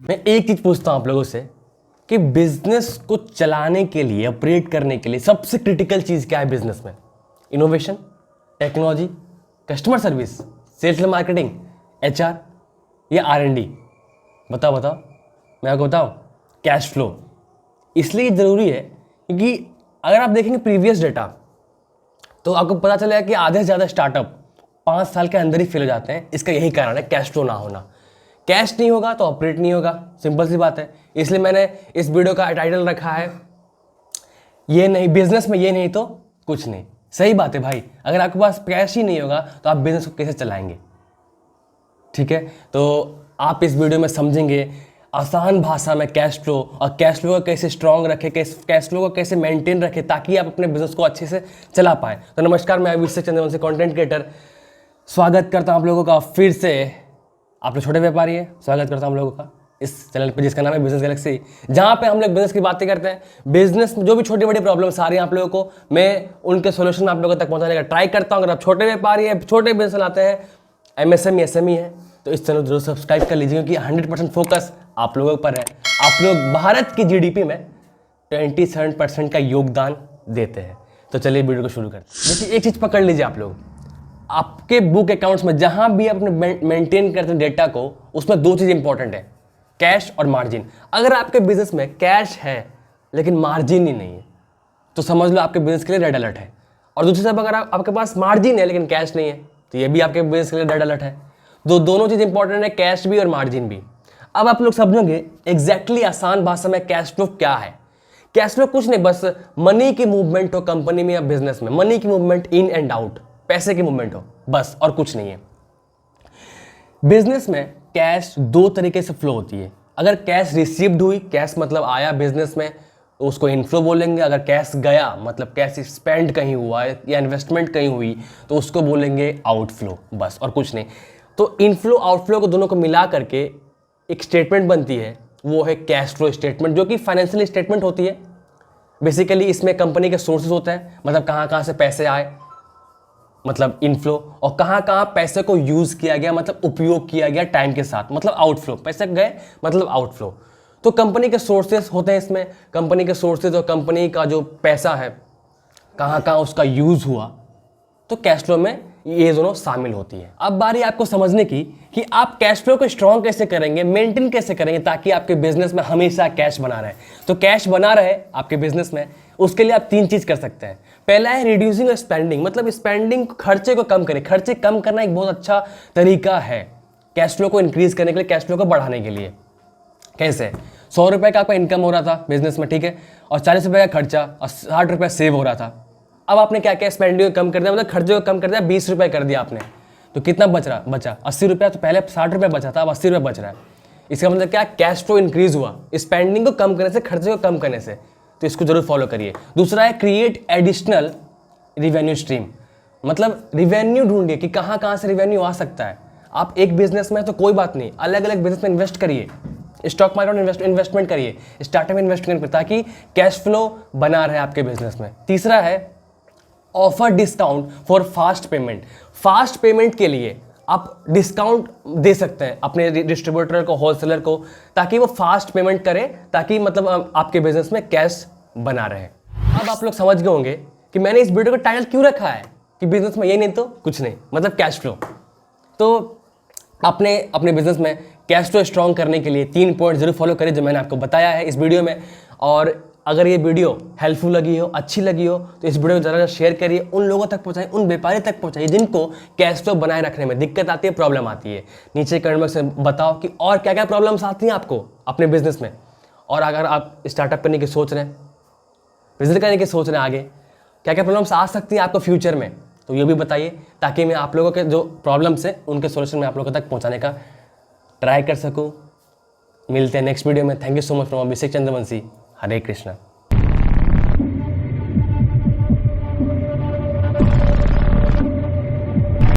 मैं एक चीज पूछता हूं आप लोगों से कि बिजनेस को चलाने के लिए, ऑपरेट करने के लिए सबसे क्रिटिकल चीज क्या है बिजनेस में? Innovation, technology, customer service, sales and marketing, HR या आर&डी? बताओ बताओ। मैं आपको बताऊं, कैश फ्लो। इसलिए ज़रूरी है क्योंकि अगर आप देखेंगे प्रीवियस डेटा तो आपको पता चलेगा कि आधे से ज़्यादा स्टार्टअप 5 साल के अंदर ही फेल हो जाते हैं। इसका यही कारण है, कैश फ्लो ना होना। कैश नहीं होगा तो ऑपरेट नहीं होगा, सिंपल सी बात है। इसलिए मैंने इस वीडियो का टाइटल रखा है, ये नहीं, बिजनेस में ये नहीं तो कुछ नहीं। सही बात है भाई, अगर आपके पास कैश ही नहीं होगा तो आप बिजनेस को कैसे चलाएंगे? ठीक है, तो आप इस वीडियो में समझेंगे आसान भाषा में कैश फ्लो, और कैश फ्लो को कैसे स्ट्रॉन्ग रखें, कैश फ्लो को कैसे मेंटेन रखें ताकि आप अपने बिजनेस को अच्छे से चला पाएं। तो नमस्कार, मैं अभिषेक चंद्रवंशी, कंटेंट क्रिएटर, स्वागत करता हूं आप लोगों का फिर से। आप लोग छोटे व्यापारी हैं, स्वागत करता हूं आप लोगों का इस चैनल पे जिसका नाम है बिजनेस गैलेक्सी, जहां पे हम लोग बिजनेस की बातें करते हैं। बिजनेस में जो भी छोटी बड़ी प्रॉब्लम्स आ रही हैं आप लोगों को, मैं उनके सोल्यूशन आप लोगों तक पहुंचाने का ट्राई करता हूं। अगर आप छोटे व्यापारी हैं, छोटे बिजनेस चलाते हैं, एमएसएमई एसएमई है, तो इस चैनल जरूर सब्सक्राइब कर लीजिए क्योंकि 100% फोकस आप लोगों पर है। आप लोग भारत की जीडीपी में 27% का योगदान देते हैं। तो चलिए वीडियो को शुरू करते हैं। देखिए, एक चीज पकड़ लीजिए आप लोग, आपके बुक अकाउंट्स में जहां भी आप अपने मेंटेन करते हैं डेटा को, उसमें दो चीज इंपॉर्टेंट है, कैश और मार्जिन। अगर आपके बिजनेस में कैश है लेकिन मार्जिन ही नहीं है तो समझ लो आपके बिजनेस के लिए रेड अलर्ट है। और दूसरी तरफ अगर आपके पास मार्जिन है लेकिन कैश नहीं है तो ये भी आपके बिजनेस के लिए रेड अलर्ट है। दोनों चीज इंपॉर्टेंट है, कैश भी और मार्जिन भी। अब आप लोग समझोगे एग्जैक्टली आसान भाषा में कैश फ्लो क्या है। कैश फ्लो कुछ नहीं, बस मनी की मूवमेंट हो कंपनी में या बिजनेस में, मनी की मूवमेंट इन एंड आउट, पैसे की मूवमेंट हो, बस, और कुछ नहीं है। बिजनेस में कैश दो तरीके से फ्लो होती है। अगर कैश रिसीव्ड हुई, कैश मतलब आया बिजनेस में, तो उसको इनफ्लो बोलेंगे। अगर कैश गया मतलब कैश स्पेंड कहीं हुआ है या इन्वेस्टमेंट कहीं हुई तो उसको बोलेंगे आउटफ्लो, बस, और कुछ नहीं। तो इनफ्लो आउटफ्लो को दोनों को मिला करके एक स्टेटमेंट बनती है, वो है कैश फ्लो स्टेटमेंट, जो कि फाइनेंशियल स्टेटमेंट होती है। बेसिकली इसमें कंपनी के सोर्सेज होते हैं, मतलब कहाँ कहाँ से पैसे आए, मतलब इनफ्लो, और कहाँ कहाँ पैसे को यूज किया गया, मतलब उपयोग किया गया टाइम के साथ, मतलब आउटफ्लो। पैसे गए मतलब आउटफ्लो। तो कंपनी के सोर्सेज होते हैं इसमें, कंपनी के सोर्सेज और कंपनी का जो पैसा है कहाँ कहाँ उसका यूज हुआ, तो कैश फ्लो में ये दोनों शामिल होती है। अब बारी आपको समझने की कि आप कैश फ्लो को स्ट्रॉन्ग कैसे करेंगे, मेंटेन कैसे करेंगे ताकि आपके बिजनेस में हमेशा कैश बना रहे। तो कैश बना रहे आपके बिजनेस में, उसके लिए आप 3 चीज कर सकते हैं। पहला है रिड्यूसिंग स्पेंडिंग, मतलब स्पेंडिंग, खर्चे को कम करें। खर्चे कम करना एक बहुत अच्छा तरीका है कैश फ्लो को इंक्रीज करने के लिए, कैश फ्लो को बढ़ाने के लिए। कैसे? 100 रुपए का आपका इनकम हो रहा था बिजनेस में, ठीक है, और 40 रुपए का खर्चा और 60 रुपए सेव हो रहा था। अब आपने क्या क्या स्पेंडिंग को कम कर दिया, मतलब खर्चे को कम कर दिया, 20 रुपए कर दिया आपने, तो कितना बचा 80 रुपया। तो पहले 60 रुपये बचा था, अब 80 रुपये बच रहा है। इसका मतलब क्या, कैश फ्लो इंक्रीज हुआ स्पेंडिंग को कम करने से, खर्चे को कम करने से। तो इसको जरूर फॉलो करिए। दूसरा है क्रिएट एडिशनल रिवेन्यू स्ट्रीम, मतलब रिवेन्यू ढूंढिए कि कहाँ कहाँ से रिवेन्यू आ सकता है। आप एक बिजनेस में तो कोई बात नहीं, अलग अलग बिजनेस में इन्वेस्ट करिए, स्टॉक मार्केट में इन्वेस्टमेंट करिए, स्टार्टअप में इन्वेस्ट करिए ताकि कैश फ्लो बना रहे आपके बिजनेस में। तीसरा है offer discount for fast payment. Fast payment के लिए आप डिस्काउंट दे सकते हैं अपने डिस्ट्रीब्यूटर को, होलसेलर को, ताकि वो फास्ट पेमेंट करे, ताकि मतलब आपके बिजनेस में कैश बना रहे। अब आप लोग समझ गए होंगे कि मैंने इस वीडियो का टाइटल क्यों रखा है कि बिजनेस में ये नहीं तो कुछ नहीं, मतलब कैश फ्लो। तो आपने अपने बिजनेस में कैश फ्लो स्ट्रॉन्ग करने के लिए 3 पॉइंट जरूर फॉलो करें जो मैंने आपको बताया है इस वीडियो में। और अगर ये वीडियो हेल्पफुल लगी हो, अच्छी लगी हो, तो इस वीडियो को ज़रा शेयर करिए, उन लोगों तक पहुंचाइए, उन व्यापारी तक पहुंचाइए जिनको कैश फ्लो बनाए रखने में दिक्कत आती है, प्रॉब्लम आती है। नीचे कमेंट बॉक्स में बताओ कि और क्या क्या प्रॉब्लम्स आती हैं आपको अपने बिजनेस में। और अगर आप स्टार्टअप करने की सोच रहे हैं, बिजनेस करने की सोच रहे हैं, आगे क्या क्या प्रॉब्लम्स आ सकती हैं आपको फ्यूचर में, तो ये भी बताइए ताकि मैं आप लोगों के जो प्रॉब्लम्स है उनके सोल्यूशन मैं आप लोगों तक पहुँचाने का ट्राई कर सकूँ। मिलते हैं नेक्स्ट वीडियो में। Thank you so much from Abhishek Chandravanshi. Hare Krishna.